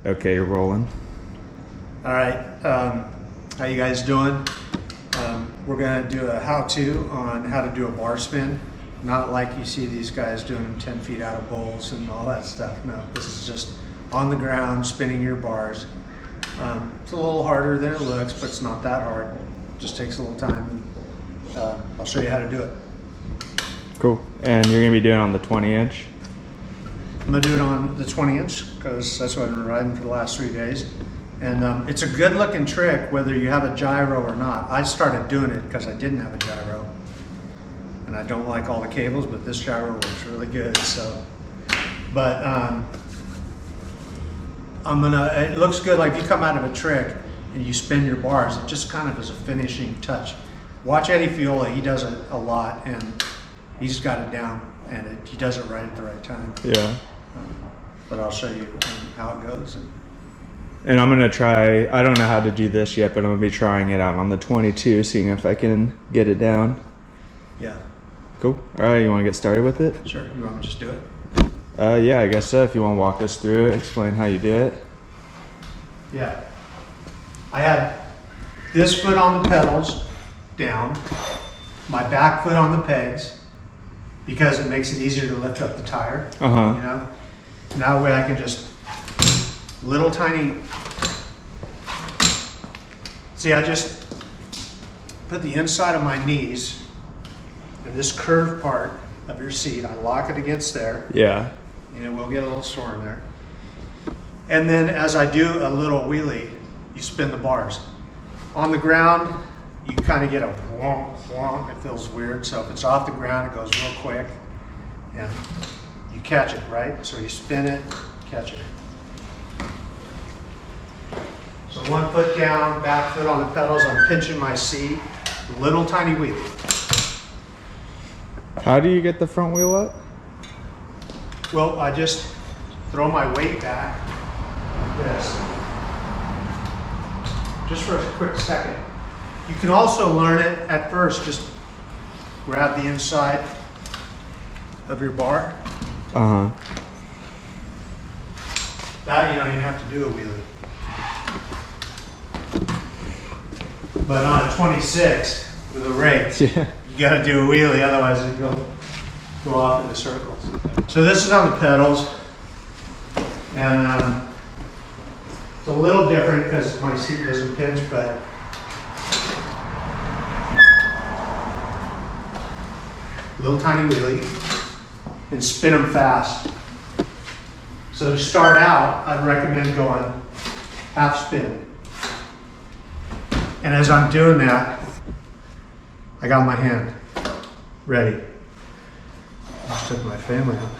Okay, you're rolling. All right, how you guys doing? We're gonna do a how-to on how to do a bar spin. Not like you see these guys doing them 10 feet out of bowls and all that stuff. No, this is just on the ground, spinning your bars. It's a little harder than it looks, but it's not that hard. It just takes a little time. I'll show you how to do it. Cool. And you're gonna be doing it on the 20-inch? I'm gonna do it on the 20-inch because that's what I've been riding for the last 3 days. And it's a good looking trick whether you have a gyro or not. I started doing it because I didn't have a gyro. And I don't like all the cables, but this gyro works really good. So, but it looks good. Like if you come out of a trick and you spin your bars, it just kind of is a finishing touch. Watch Eddie Fiola, he does it a lot and he's got it down and he does it right at the right time. Yeah. But I'll show you how it goes. And I'm gonna try, I don't know how to do this yet, but I'm gonna be trying it out on the 22, seeing if I can get it down. Yeah. Cool. All right, you wanna get started with it? Sure, you want me to just do it? Yeah, I guess so. If you wanna walk us through it, explain how you do it. Yeah. I had this foot on the pedals down, my back foot on the pegs, because it makes it easier to lift up the tire. You know? Now that way I can just little tiny, see, I just put the inside of my knees in this curved part of your seat. I lock it against there. Yeah. And it will get a little sore in there. And then as I do a little wheelie, you spin the bars. On the ground, you kind of get a whomp, whomp. It feels weird. So if it's off the ground, it goes real quick. And you catch it, right? So you spin it, catch it. So one foot down, back foot on the pedals, I'm pinching my seat, little tiny wheelie. How do you get the front wheel up? Well, I just throw my weight back like this, just for a quick second. You can also learn it at first, just grab the inside of your bar. That you don't even have to do a wheelie. But on a 26 with a rake, you gotta do a wheelie, otherwise it go off into circles. So this is on the pedals, and it's a little different because my seat doesn't pinch, but little tiny wheelie, and spin them fast. So to start out, I'd recommend going half spin. And as I'm doing that, I got my hand ready. I just took my family out.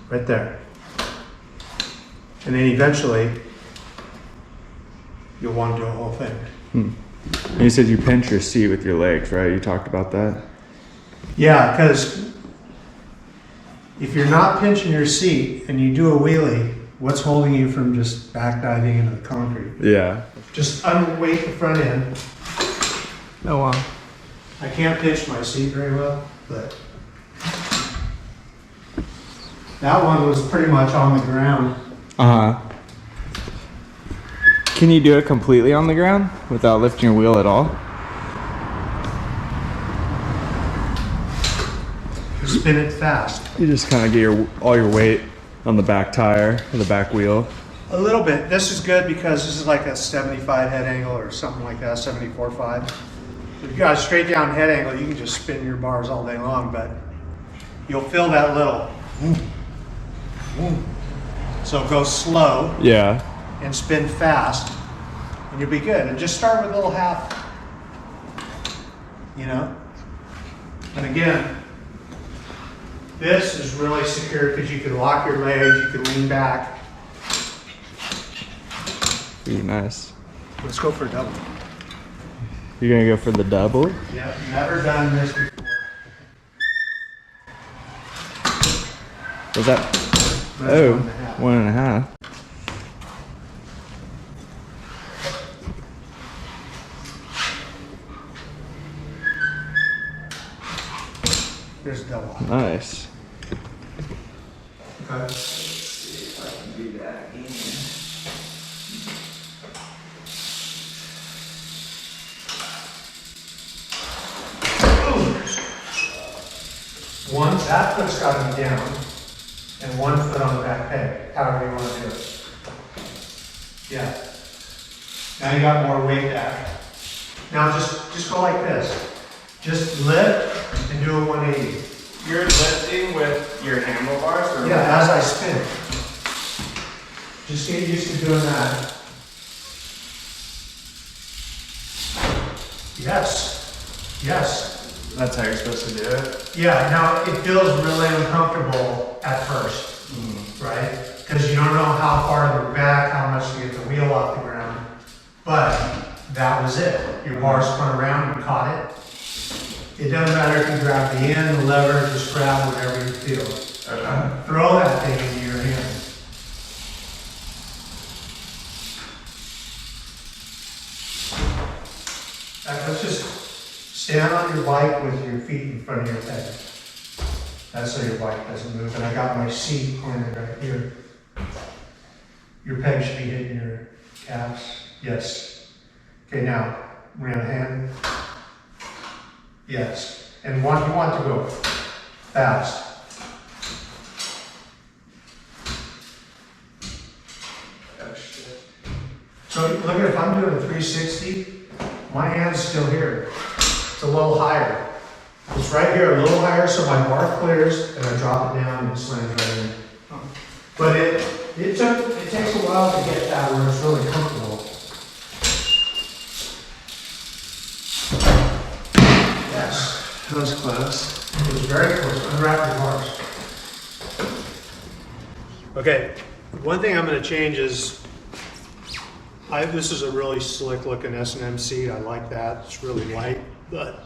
Right there. And then eventually, you'll want to do a whole thing. And you said you pinch your seat with your legs, right? You talked about that? Yeah, because if you're not pinching your seat and you do a wheelie, what's holding you from just back diving into the concrete? Yeah. Just unweight the front end. Oh, wow. I can't pinch my seat very well, but that one was pretty much on the ground. Can you do it completely on the ground without lifting your wheel at all? Spin it fast. You just kind of get all your weight on the back tire or the back wheel. A little bit. This is good because this is like a 75 head angle or something like that, 74.5. If you got a straight down head angle, you can just spin your bars all day long, but you'll feel that little so go slow. Yeah. And spin fast, and you'll be good. And just start with a little half, you know? And again, this is really secure because you can lock your legs, you can lean back. Ooh, nice. Let's go for a double. You're gonna go for the double? Yep, never done this before. Was that? Oh, 1.5. There's a double. Nice. Okay. See if I can do that again. One, that foot's got to be down, and 1 foot on the back peg, however you want to do it. Yeah. Now you got more weight back. Now just go like this. Just lift and do a 180. You're lifting with your handlebars? Or Yeah, as I spin. Just get used to doing that. Yes. Yes. That's how you're supposed to do it? Yeah, now it feels really uncomfortable at first, right? Because you don't know how far to go back, how much to get the wheel off the ground. But that was it. Your bar spun around, you caught it. It doesn't matter if you grab the end, the lever, just grab whatever you feel. Okay. Throw that thing into your hand. Let's just stand on your bike with your feet in front of your peg. That's so your bike doesn't move. And I got my seat planted right here. Your peg should be hitting your calves. Yes. Okay, now, we're in a hand. Yes. And you want to go fast. Oh, shit. So look at, if I'm doing a 360, my hand's still here. It's a little higher. It's right here, a little higher, so my bar clears, and I drop it down and it slams right in. But it takes a while to get that where it's really comfortable. Yes. That was close. It was very close. Unwrap your bars. Okay, one thing I'm going to change is, this is a really slick looking S&M seat. I like that. It's really light, but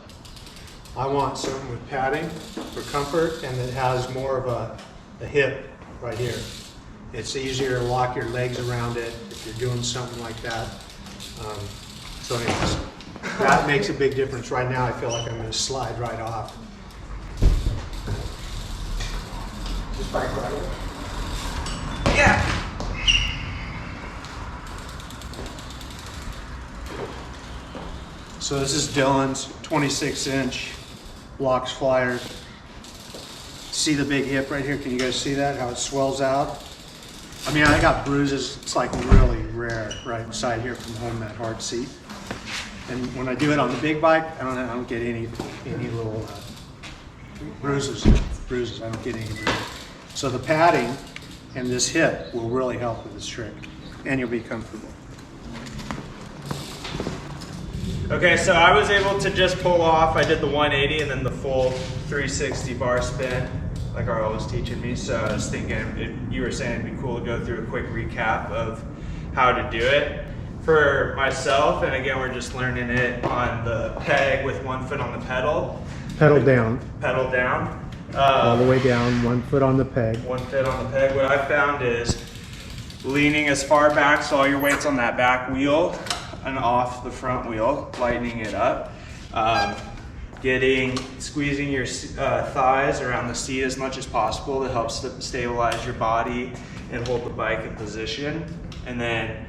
I want something with padding for comfort and that has more of a hip right here. It's easier to lock your legs around it if you're doing something like that. So anyways, that makes a big difference. Right now I feel like I'm going to slide right off. Just bike right away. Yeah. So this is Dylan's 26-inch Blocks Flyer. See the big hip right here? Can you guys see that? How it swells out? I mean, I got bruises. It's like really rare right inside here from holding that hard seat. And when I do it on the big bike, I don't get any little bruises. I don't get any bruises. So the padding and this hip will really help with this trick, and you'll be comfortable. Okay, so I was able to just pull off. I did the 180 and then the full 360 bar spin, like Arlo was teaching me. So I was thinking, you were saying it'd be cool to go through a quick recap of how to do it. For myself, and again, we're just learning it on the peg with 1 foot on the pedal. Pedal down. Pedal down. All the way down, 1 foot on the peg. 1 foot on the peg. What I found is leaning as far back so all your weight's on that back wheel and off the front wheel, lightening it up. Squeezing your thighs around the seat as much as possible to help stabilize your body and hold the bike in position. And then,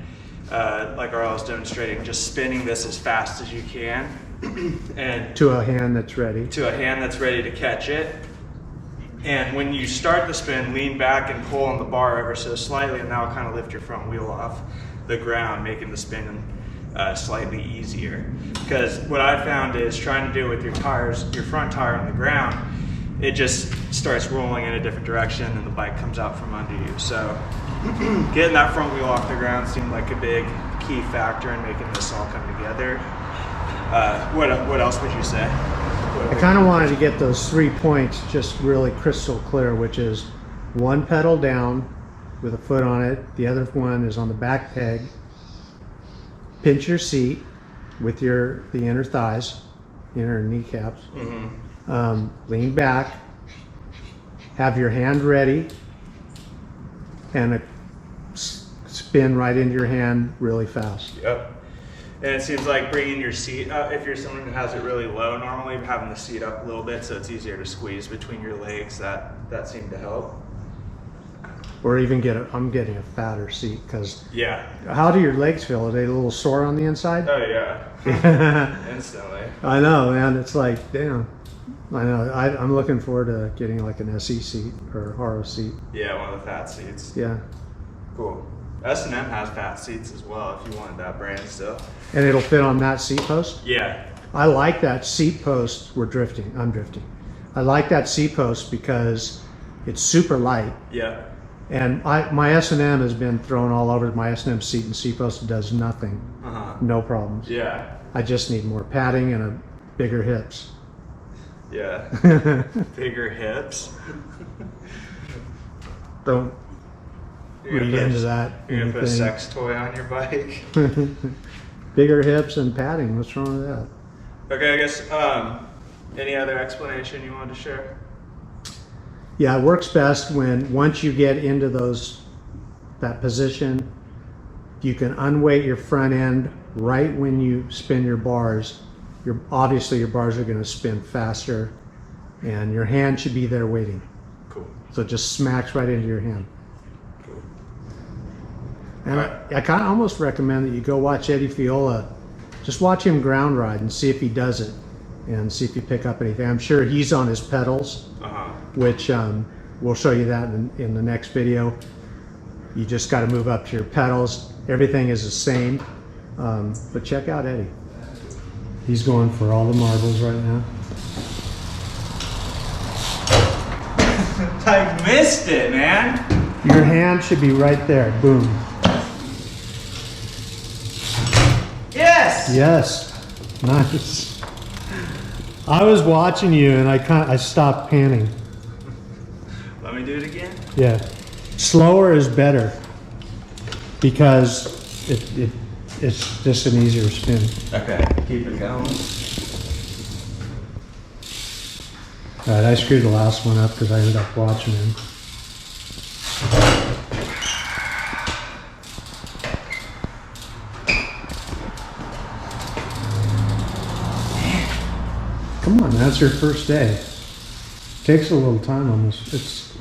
like Arlo was demonstrating, just spinning this as fast as you can. And To a hand that's ready. to a hand that's ready to catch it. And when you start the spin, lean back and pull on the bar ever so slightly, and that'll kind of lift your front wheel off the ground, making the spin slightly easier. Because what I found is trying to do it with your front tire on the ground, it just starts rolling in a different direction and the bike comes out from under you. So getting that front wheel off the ground seemed like a big key factor in making this all come together. What else would you say? I kind of wanted to get those 3 points just really crystal clear, which is 1 pedal down with a foot on it. The other one is on the back peg. Pinch your seat with the inner thighs, inner kneecaps. Mm-hmm. Lean back. Have your hand ready. And spin right into your hand really fast. Yep. And it seems like bringing your seat up, if you're someone who has it really low normally, having the seat up a little bit so it's easier to squeeze between your legs, that seemed to help. or even I'm getting a fatter seat because Yeah. how do your legs feel? Are they a little sore on the inside? Oh yeah. Instantly. I know, man. It's like, damn. I know. I'm looking forward to getting like an SE seat or Haro seat. Yeah, one of the fat seats. Yeah. Cool. S&M has fat seats as well if you wanted that brand still. And it'll fit on that seat post? Yeah. I like that seat post. I'm drifting. I like that seat post because it's super light. Yeah. And my S&M has been thrown all over my S&M seat, and seat post does nothing. No problems. Yeah. I just need more padding and bigger hips. Yeah. Bigger hips. Don't read into that. You're gonna put a anything. sex toy on your bike. Bigger hips and padding. What's wrong with that? Okay, I guess any other explanation you wanted to share? Yeah, it works best when once you get into that position, you can unweight your front end right when you spin your bars. Obviously your bars are going to spin faster, and your hand should be there waiting. Cool. So it just smacks right into your hand. Cool. And Right. I kind of almost recommend that you go watch Eddie Fiola. Just watch him ground ride and see if he does it, and see if you pick up anything. I'm sure he's on his pedals, which we'll show you that in the next video. You just got to move up to your pedals. Everything is the same, but check out Eddie. He's going for all the marbles right now. I missed it, man. Your hand should be right there. Boom. Yes. Yes. Nice. I was watching you and I stopped panning. Let me do it again. Yeah. Slower is better because it's just an easier spin. Okay. Keep it going. All right, I screwed the last one up because I ended up watching him. Come on, that's your first day. Takes a little time on this.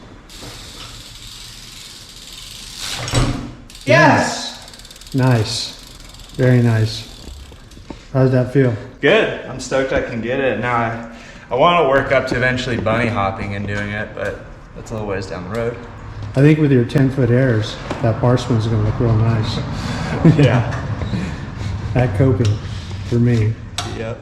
Yes. Nice. Very nice. How did that feel? Good. I'm stoked I can get it. Now I want to work up to eventually bunny hopping and doing it, but that's a little ways down the road. I think with your 10-foot airs, that Barspin's going to look real nice. Yeah. That coping for me. Yep.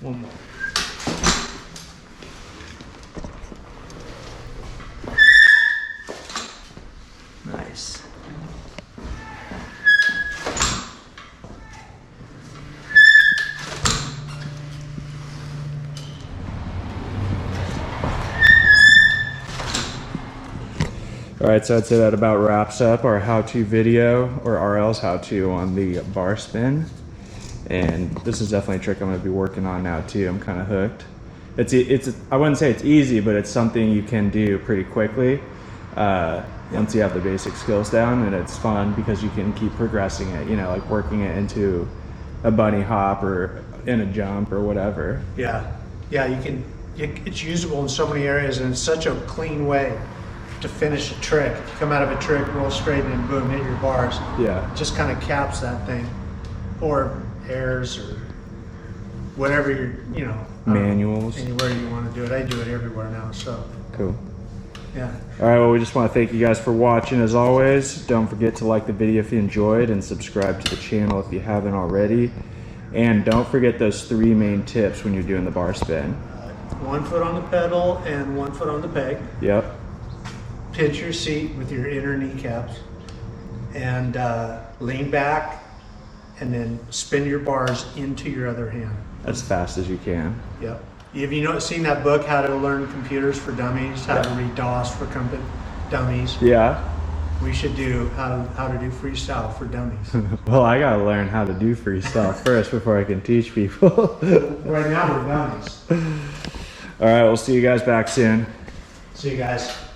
One more. Nice. All right, so I'd say that about wraps up our how-to video, or RL's how-to on the bar spin. And this is definitely a trick I'm going to be working on now too. I'm kind of hooked. It's I wouldn't say it's easy, but it's something you can do pretty quickly once you have the basic skills down, and it's fun because you can keep progressing it. You know, like working it into a bunny hop or in a jump or whatever. Yeah, you can. It's usable in so many areas, and it's such a clean way to finish a trick. If you come out of a trick, roll straight, and then boom, hit your bars. Yeah. It just kind of caps that thing, or airs, or whatever you're, Manuals. anywhere you want to do it. I do it everywhere now. So Cool. yeah. All right, well, we just want to thank you guys for watching. As always, don't forget to like the video if you enjoyed, and subscribe to the channel if you haven't already. And don't forget those 3 main tips when you're doing the bar spin. 1 foot on the pedal and 1 foot on the peg. Yep. Pinch your seat with your inner kneecaps, and lean back, and then spin your bars into your other hand. As fast as you can. Yep. Have you seen that book, How to Learn Computers for Dummies? How to Read DOS for Dummies? Yeah. we should do how to do freestyle for dummies. Well, I gotta learn how to do freestyle first before I can teach people. Right now we're dummies. All right, we'll see you guys back soon. See you guys.